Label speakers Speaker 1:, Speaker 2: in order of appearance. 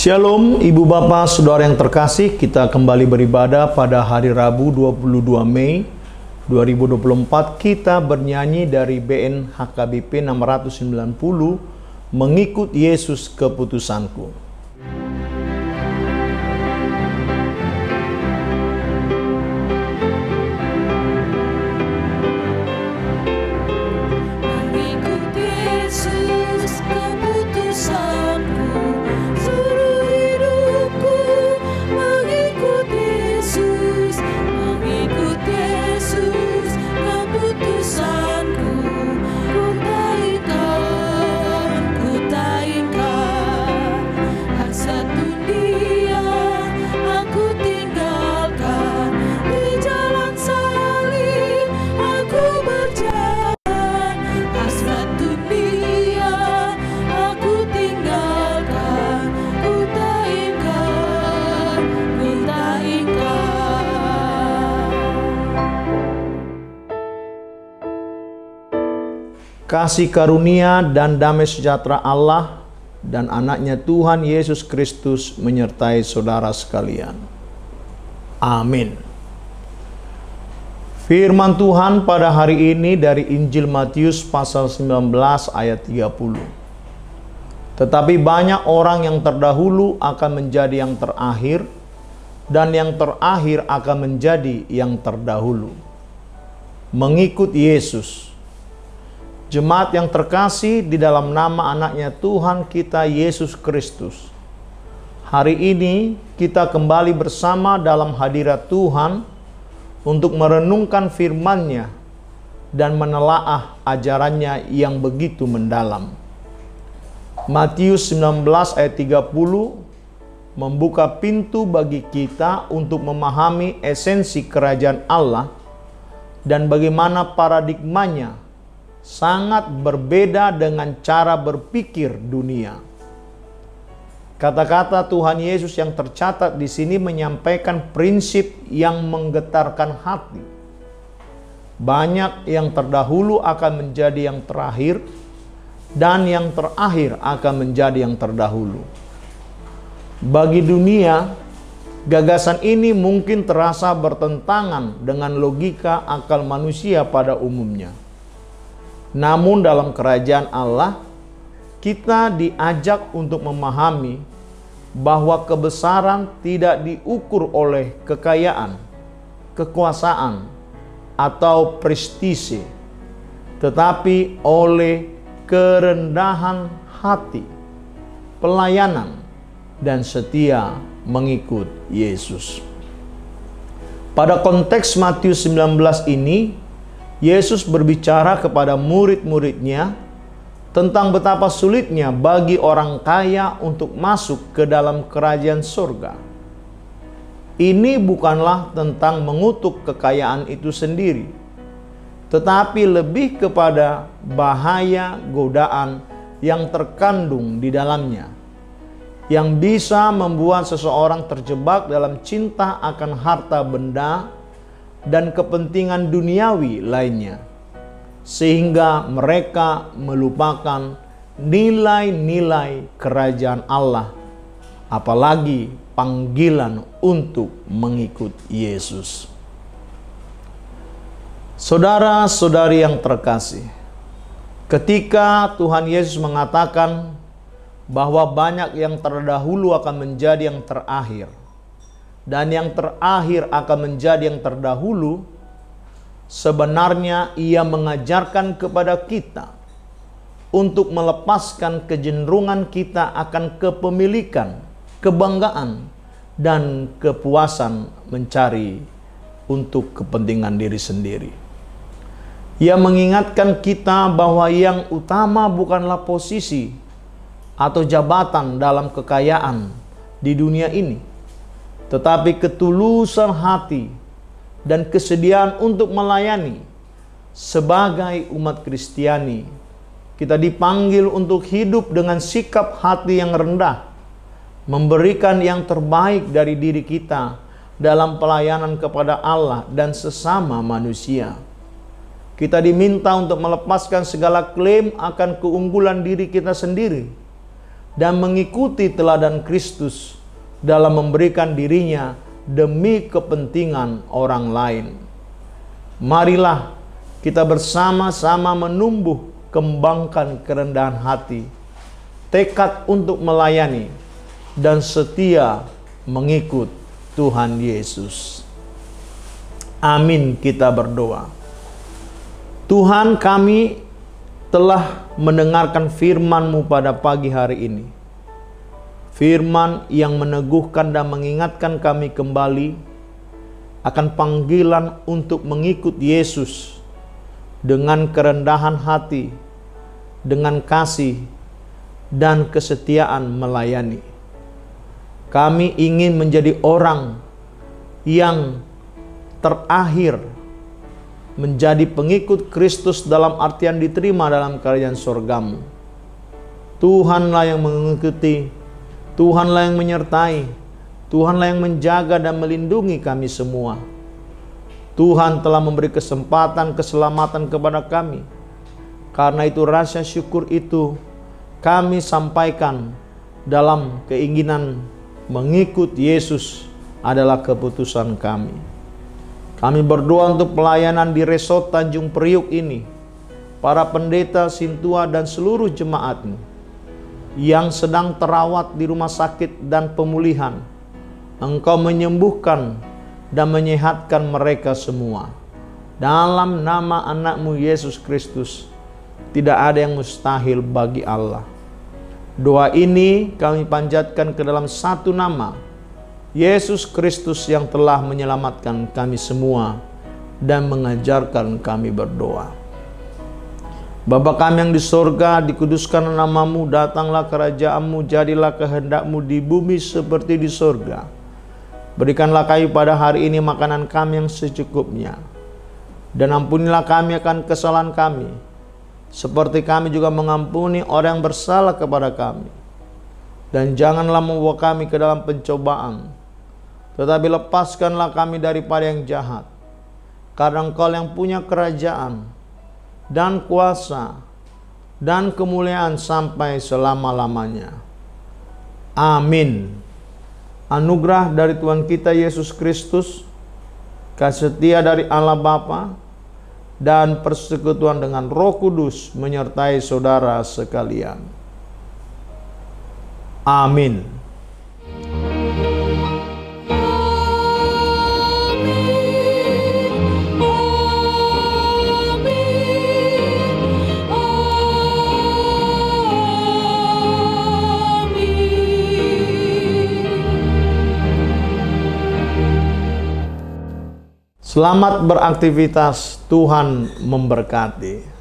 Speaker 1: Shalom Ibu Bapak Saudara yang terkasih, kita kembali beribadah pada hari Rabu 22 Mei 2024. Kita bernyanyi dari BN HKBP 690, Mengikut Yesus Keputusanku. Kasih karunia dan damai sejahtera Allah dan anaknya Tuhan Yesus Kristus menyertai saudara sekalian. Amin. Firman Tuhan pada hari ini dari Injil Matius pasal 19 ayat 30. Tetapi banyak orang yang terdahulu akan menjadi yang terakhir, dan yang terakhir akan menjadi yang terdahulu. Mengikut Yesus. Jemaat yang terkasih di dalam nama anaknya Tuhan kita Yesus Kristus. Hari ini kita kembali bersama dalam hadirat Tuhan untuk merenungkan firman-Nya dan menelaah ajarannya yang begitu mendalam. Matius 19 ayat 30 membuka pintu bagi kita untuk memahami esensi kerajaan Allah dan bagaimana paradigmanya sangat berbeda dengan cara berpikir dunia. Kata-kata Tuhan Yesus yang tercatat di sini menyampaikan prinsip yang menggetarkan hati. Banyak yang terdahulu akan menjadi yang terakhir, dan yang terakhir akan menjadi yang terdahulu. Bagi dunia, gagasan ini mungkin terasa bertentangan dengan logika akal manusia pada umumnya. Namun dalam kerajaan Allah, kita diajak untuk memahami bahwa kebesaran tidak diukur oleh kekayaan, kekuasaan, atau prestise, tetapi oleh kerendahan hati, pelayanan, dan setia mengikut Yesus. Pada konteks Matius 19 ini, Yesus berbicara kepada murid-muridnya tentang betapa sulitnya bagi orang kaya untuk masuk ke dalam kerajaan surga. Ini bukanlah tentang mengutuk kekayaan itu sendiri, tetapi lebih kepada bahaya godaan yang terkandung di dalamnya, yang bisa membuat seseorang terjebak dalam cinta akan harta benda dan kepentingan duniawi lainnya, sehingga mereka melupakan nilai-nilai kerajaan Allah, apalagi panggilan untuk mengikut Yesus. Saudara-saudari yang terkasih, ketika Tuhan Yesus mengatakan bahwa banyak yang terdahulu akan menjadi yang terakhir, dan yang terakhir akan menjadi yang terdahulu, sebenarnya Ia mengajarkan kepada kita untuk melepaskan kecenderungan kita akan kepemilikan, kebanggaan, dan kepuasan mencari untuk kepentingan diri sendiri. Ia mengingatkan kita bahwa yang utama bukanlah posisi atau jabatan dalam kekayaan di dunia ini, tetapi ketulusan hati dan kesediaan untuk melayani. Sebagai umat Kristiani, kita dipanggil untuk hidup dengan sikap hati yang rendah, memberikan yang terbaik dari diri kita dalam pelayanan kepada Allah dan sesama manusia. Kita diminta untuk melepaskan segala klaim akan keunggulan diri kita sendiri dan mengikuti teladan Kristus dalam memberikan dirinya demi kepentingan orang lain. Marilah kita bersama-sama menumbuh kembangkan kerendahan hati, tekad untuk melayani, dan setia mengikut Tuhan Yesus. Amin, kita berdoa. Tuhan, kami telah mendengarkan firman-Mu pada pagi hari ini. Firman yang meneguhkan dan mengingatkan kami kembali akan panggilan untuk mengikut Yesus dengan kerendahan hati, dengan kasih dan kesetiaan melayani. Kami ingin menjadi orang yang terakhir menjadi pengikut Kristus dalam artian diterima dalam kerajaan surga-Mu. Tuhanlah yang mengikuti, Tuhanlah yang menyertai, Tuhanlah yang menjaga dan melindungi kami semua. Tuhan telah memberi kesempatan keselamatan kepada kami. Karena itu rasa syukur itu kami sampaikan dalam keinginan mengikut Yesus adalah keputusan kami. Kami berdoa untuk pelayanan di Resort Tanjung Priuk ini, para pendeta, sintua, dan seluruh jemaat-Mu yang sedang terawat di rumah sakit dan pemulihan. Engkau menyembuhkan dan menyehatkan mereka semua. Dalam nama anak-Mu Yesus Kristus, tidak ada yang mustahil bagi Allah. Doa ini kami panjatkan ke dalam satu nama, Yesus Kristus yang telah menyelamatkan kami semua dan mengajarkan kami berdoa. Bapa kami yang di sorga, dikuduskan nama-Mu, datanglah kerajaan-Mu, jadilah kehendak-Mu di bumi seperti di sorga. Berikanlah kami pada hari ini makanan kami yang secukupnya. Dan ampunilah kami akan kesalahan kami, seperti kami juga mengampuni orang yang bersalah kepada kami. Dan janganlah membawa kami ke dalam pencobaan, tetapi lepaskanlah kami daripada yang jahat. Karena Engkau yang punya kerajaan dan kuasa dan kemuliaan sampai selama-lamanya. Amin. Anugerah dari Tuhan kita Yesus Kristus, kasih setia dari Allah Bapa, dan persekutuan dengan Roh Kudus menyertai saudara sekalian. Amin. Selamat beraktivitas, Tuhan memberkati.